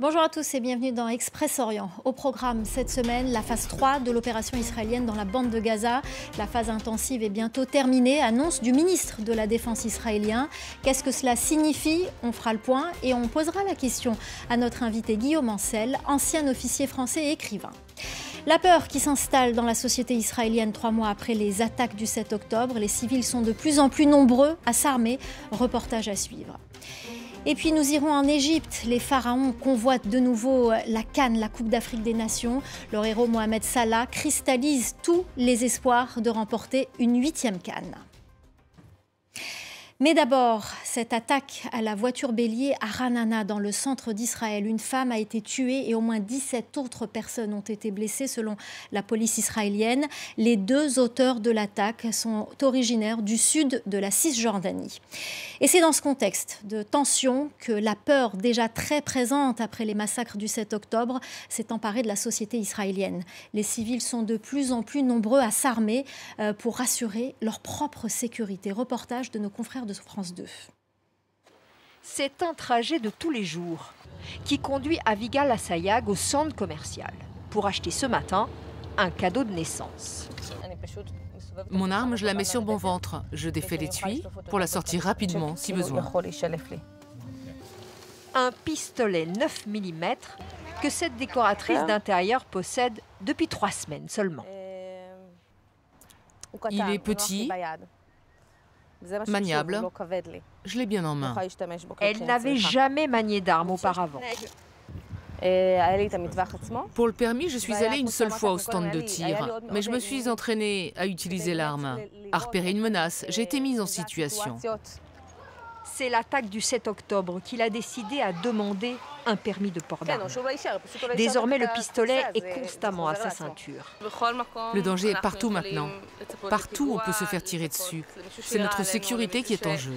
Bonjour à tous et bienvenue dans Express Orient. Au programme cette semaine, la phase 3 de l'opération israélienne dans la bande de Gaza. La phase intensive est bientôt terminée, annonce du ministre de la Défense israélien. Qu'est-ce que cela signifie? On fera le point et on posera la question à notre invité Guillaume Ancel, ancien officier français et écrivain. La peur qui s'installe dans la société israélienne 3 mois après les attaques du 7 octobre. Les civils sont de plus en plus nombreux à s'armer. Reportage à suivre. Et puis nous irons en Égypte. Les pharaons convoitent de nouveau la CAN, la Coupe d'Afrique des Nations. Leur héros Mohamed Salah cristallise tous les espoirs de remporter une 8e CAN. Mais d'abord, cette attaque à la voiture bélier à Ra'anana, dans le centre d'Israël. Une femme a été tuée et au moins 17 autres personnes ont été blessées selon la police israélienne. Les 2 auteurs de l'attaque sont originaires du sud de la Cisjordanie. Et c'est dans ce contexte de tension que la peur, déjà très présente après les massacres du 7 octobre, s'est emparée de la société israélienne. Les civils sont de plus en plus nombreux à s'armer pour assurer leur propre sécurité. Reportage de nos confrères de France 2. C'est un trajet de tous les jours qui conduit Avigal Assayag au centre commercial pour acheter ce matin un cadeau de naissance. Mon arme, je la mets sur mon ventre. Je défais l'étui pour la sortir rapidement si besoin. Un pistolet 9 mm que cette décoratrice d'intérieur possède depuis 3 semaines seulement. Il est petit, maniable, je l'ai bien en main. Elle n'avait jamais manié d'armes auparavant. Pour le permis, je suis allée une seule fois au stand de tir, mais je me suis entraînée à utiliser l'arme, à repérer une menace. J'ai été mise en situation. C'est l'attaque du 7 octobre qu'il a décidé à demander un permis de port d'armes. Désormais, le pistolet est constamment à sa ceinture. Le danger est partout maintenant. Partout, on peut se faire tirer dessus. C'est notre sécurité qui est en jeu.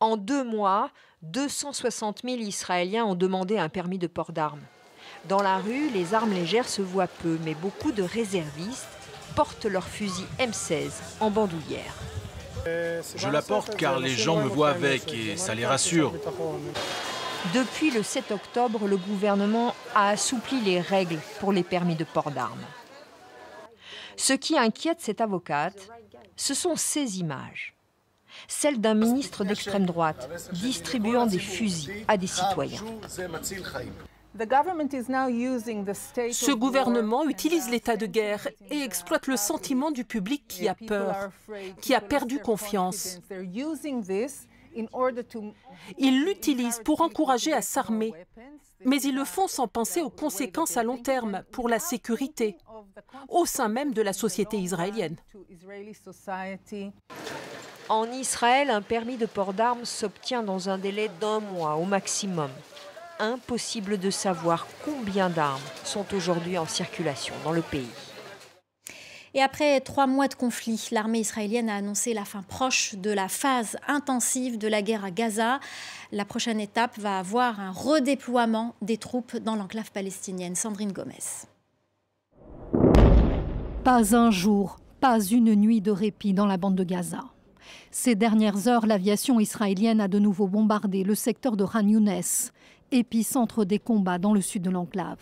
En 2 mois, 260 000 Israéliens ont demandé un permis de port d'armes. Dans la rue, les armes légères se voient peu, mais beaucoup de réservistes portent leurs fusils M16 en bandoulière. Je la porte car les gens me voient avec et ça les rassure. Depuis le 7 octobre, le gouvernement a assoupli les règles pour les permis de port d'armes. Ce qui inquiète cette avocate, ce sont ces images. Celle d'un ministre d'extrême droite distribuant des fusils à des citoyens. Ce gouvernement utilise l'état de guerre et exploite le sentiment du public qui a peur, qui a perdu confiance. Ils l'utilisent pour encourager à s'armer, mais ils le font sans penser aux conséquences à long terme pour la sécurité, au sein même de la société israélienne. En Israël, un permis de port d'armes s'obtient dans un délai d'1 mois au maximum. Impossible de savoir combien d'armes sont aujourd'hui en circulation dans le pays. Et après 3 mois de conflit, l'armée israélienne a annoncé la fin proche de la phase intensive de la guerre à Gaza. La prochaine étape va avoir un redéploiement des troupes dans l'enclave palestinienne. Sandrine Gomez. Pas un jour, pas une nuit de répit dans la bande de Gaza. Ces dernières heures, l'aviation israélienne a de nouveau bombardé le secteur de Khan Younes, épicentre des combats dans le sud de l'enclave.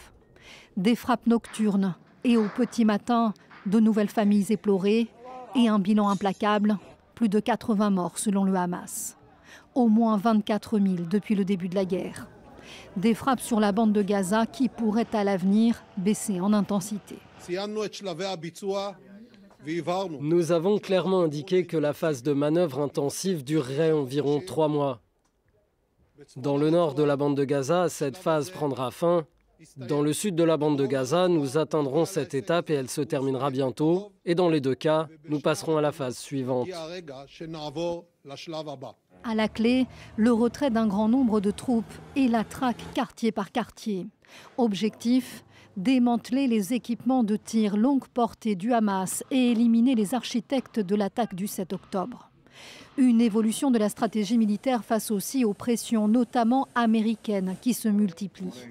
Des frappes nocturnes et au petit matin, de nouvelles familles éplorées et un bilan implacable, plus de 80 morts selon le Hamas. Au moins 24 000 depuis le début de la guerre. Des frappes sur la bande de Gaza qui pourraient à l'avenir baisser en intensité. Nous avons clairement indiqué que la phase de manœuvre intensive durerait environ 3 mois. Dans le nord de la bande de Gaza, cette phase prendra fin. Dans le sud de la bande de Gaza, nous atteindrons cette étape et elle se terminera bientôt. Et dans les 2 cas, nous passerons à la phase suivante. À la clé, le retrait d'un grand nombre de troupes et la traque quartier par quartier. Objectif, démanteler les équipements de tir longue portée du Hamas et éliminer les architectes de l'attaque du 7 octobre. Une évolution de la stratégie militaire face aussi aux pressions, notamment américaines, qui se multiplient.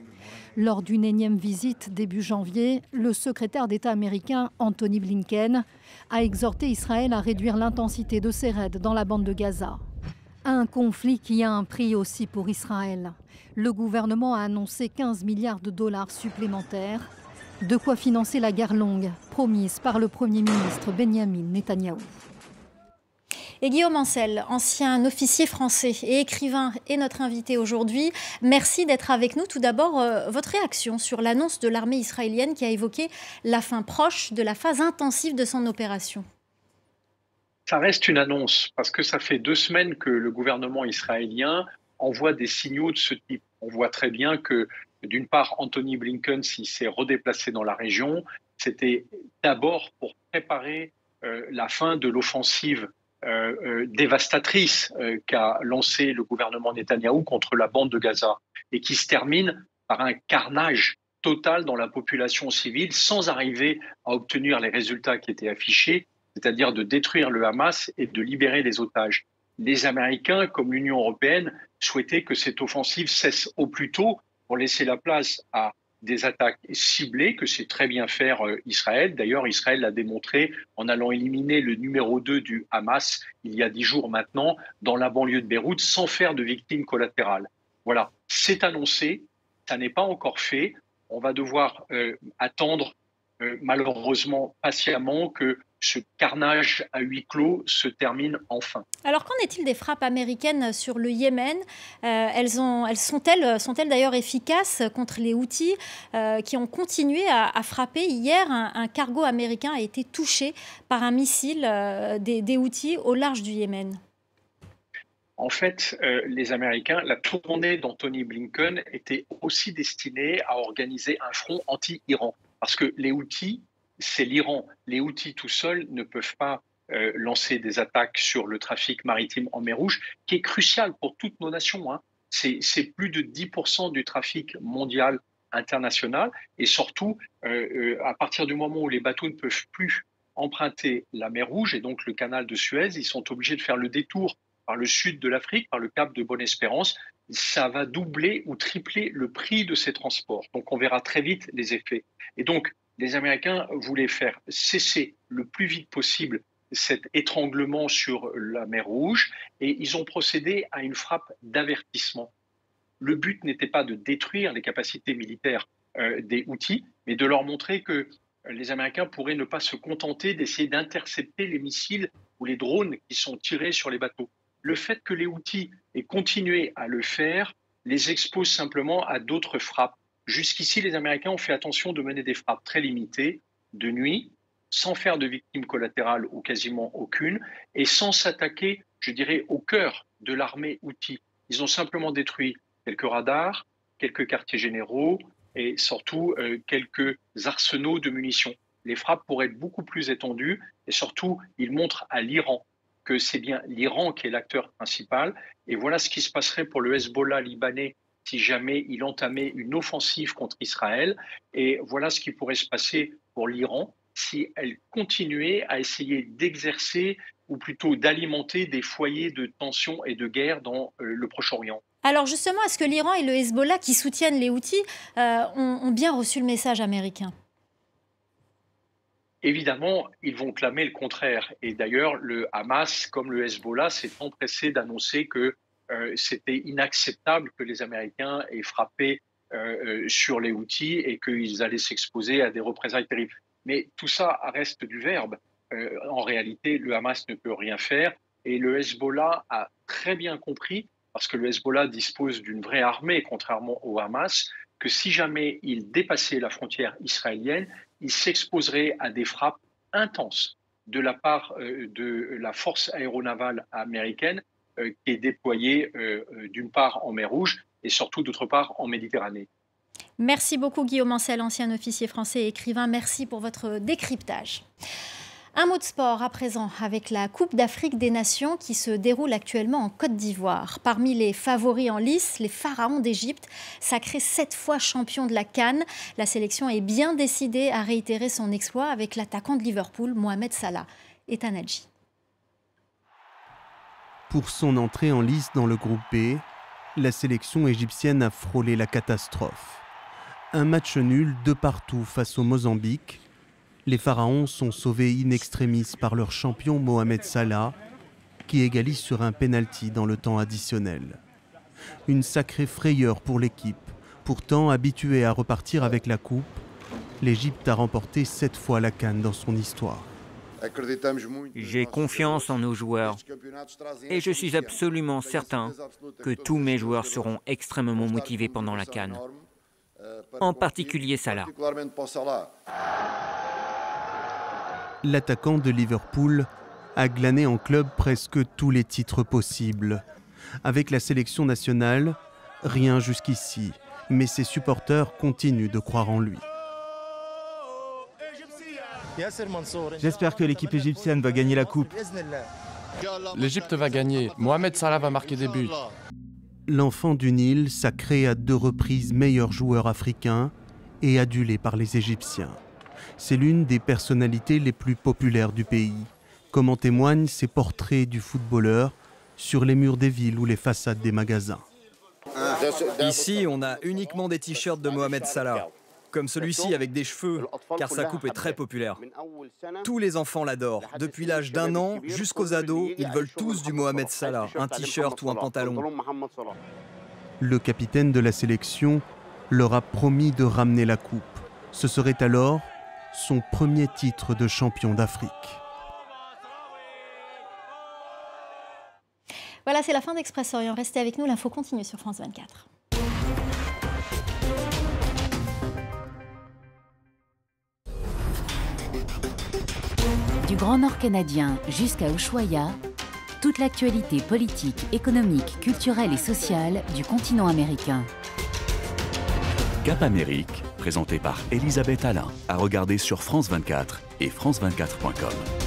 Lors d'une énième visite début janvier, le secrétaire d'État américain Anthony Blinken a exhorté Israël à réduire l'intensité de ses raids dans la bande de Gaza. Un conflit qui a un prix aussi pour Israël. Le gouvernement a annoncé 15 milliards de dollars supplémentaires. De quoi financer la guerre longue, promise par le Premier ministre Benjamin Netanyahou. Et Guillaume Ancel, ancien officier français et écrivain, est notre invité aujourd'hui. Merci d'être avec nous. Tout d'abord, votre réaction sur l'annonce de l'armée israélienne qui a évoqué la fin proche de la phase intensive de son opération. Ça reste une annonce parce que ça fait 2 semaines que le gouvernement israélien envoie des signaux de ce type. On voit très bien que, d'une part, Anthony Blinken, s'il s'est redéplacé dans la région, c'était d'abord pour préparer la fin de l'offensive dévastatrice qu'a lancée le gouvernement Netanyahou contre la bande de Gaza et qui se termine par un carnage total dans la population civile sans arriver à obtenir les résultats qui étaient affichés, c'est-à-dire de détruire le Hamas et de libérer les otages. Les Américains, comme l'Union européenne, souhaitaient que cette offensive cesse au plus tôt pour laisser la place à des attaques ciblées, que c'est très bien faire Israël. D'ailleurs, Israël l'a démontré en allant éliminer le numéro 2 du Hamas il y a 10 jours maintenant dans la banlieue de Beyrouth sans faire de victimes collatérales. Voilà, c'est annoncé, ça n'est pas encore fait. On va devoir attendre malheureusement patiemment que ce carnage à huis clos se termine enfin. Alors qu'en est-il des frappes américaines sur le Yémen? Elles sont-elles d'ailleurs efficaces contre les Houthis qui ont continué à frapper? Hier, un cargo américain a été touché par un missile des Houthis au large du Yémen. En fait, les Américains, la tournée d'Anthony Blinken était aussi destinée à organiser un front anti-Iran. Parce que les Houthis, c'est l'Iran. Les Houthis tout seuls ne peuvent pas lancer des attaques sur le trafic maritime en mer Rouge, qui est crucial pour toutes nos nations. Hein. C'est plus de 10% du trafic mondial international. Et surtout, à partir du moment où les bateaux ne peuvent plus emprunter la mer Rouge et donc le canal de Suez, ils sont obligés de faire le détour par le sud de l'Afrique, par le cap de Bonne-Espérance. Ça va doubler ou tripler le prix de ces transports. Donc on verra très vite les effets. Et donc les Américains voulaient faire cesser le plus vite possible cet étranglement sur la mer Rouge et ils ont procédé à une frappe d'avertissement. Le but n'était pas de détruire les capacités militaires des Houthis, mais de leur montrer que les Américains pourraient ne pas se contenter d'essayer d'intercepter les missiles ou les drones qui sont tirés sur les bateaux. Le fait que les Houthis aient continué à le faire les expose simplement à d'autres frappes. Jusqu'ici, les Américains ont fait attention de mener des frappes très limitées, de nuit, sans faire de victimes collatérales ou quasiment aucune, et sans s'attaquer, je dirais, au cœur de l'armée Houthi. Ils ont simplement détruit quelques radars, quelques quartiers généraux et surtout quelques arsenaux de munitions. Les frappes pourraient être beaucoup plus étendues et surtout, ils montrent à l'Iran que c'est bien l'Iran qui est l'acteur principal. Et voilà ce qui se passerait pour le Hezbollah libanais si jamais il entamait une offensive contre Israël. Et voilà ce qui pourrait se passer pour l'Iran si elle continuait à essayer d'exercer ou plutôt d'alimenter des foyers de tension et de guerre dans le Proche-Orient. Alors justement, est-ce que l'Iran et le Hezbollah qui soutiennent les Houthis ont bien reçu le message américain ? Évidemment, ils vont clamer le contraire. Et d'ailleurs, le Hamas, comme le Hezbollah, s'est empressé d'annoncer que c'était inacceptable que les Américains aient frappé sur les Houthis et qu'ils allaient s'exposer à des représailles terribles. Mais tout ça reste du verbe. En réalité, le Hamas ne peut rien faire. Et le Hezbollah a très bien compris, parce que le Hezbollah dispose d'une vraie armée, contrairement au Hamas, que si jamais il dépassait la frontière israélienne, il s'exposerait à des frappes intenses de la part de la force aéronavale américaine qui est déployée d'une part en mer Rouge et surtout d'autre part en Méditerranée. Merci beaucoup Guillaume Ancel, ancien officier français et écrivain. Merci pour votre décryptage. Un mot de sport à présent avec la Coupe d'Afrique des Nations qui se déroule actuellement en Côte d'Ivoire. Parmi les favoris en lice, les Pharaons d'Égypte, sacrés 7 fois champions de la CAN. La sélection est bien décidée à réitérer son exploit avec l'attaquant de Liverpool, Mohamed Salah. Ethan Hadji. Pour son entrée en lice dans le groupe B, la sélection égyptienne a frôlé la catastrophe. Un match nul de partout face au Mozambique. Les Pharaons sont sauvés in extremis par leur champion Mohamed Salah. qui égalise sur un penalty dans le temps additionnel. Une sacrée frayeur pour l'équipe, pourtant habituée à repartir avec la coupe. L'Égypte a remporté 7 fois la CAN dans son histoire. J'ai confiance en nos joueurs et je suis absolument certain que tous mes joueurs seront extrêmement motivés pendant la CAN, en particulier Salah. L'attaquant de Liverpool a glané en club presque tous les titres possibles. Avec la sélection nationale, rien jusqu'ici, mais ses supporters continuent de croire en lui. J'espère que l'équipe égyptienne va gagner la coupe. L'Égypte va gagner. Mohamed Salah va marquer des buts. L'enfant du Nil, sacré à 2 reprises meilleur joueur africain et adulé par les Égyptiens. C'est l'une des personnalités les plus populaires du pays, comme en témoignent ces portraits du footballeur sur les murs des villes ou les façades des magasins. Ici, on a uniquement des t-shirts de Mohamed Salah, comme celui-ci avec des cheveux, car sa coupe est très populaire. Tous les enfants l'adorent. Depuis l'âge d'1 an jusqu'aux ados, ils veulent tous du Mohamed Salah, un t-shirt ou un pantalon. Le capitaine de la sélection leur a promis de ramener la coupe. Ce serait alors son premier titre de champion d'Afrique. Voilà, c'est la fin d'Express Orient. Restez avec nous, l'info continue sur France 24. Du Grand Nord canadien jusqu'à Ushuaïa, toute l'actualité politique, économique, culturelle et sociale du continent américain. Cap Amérique, présenté par Elisabeth Alain, à regarder sur France 24 et France24.com.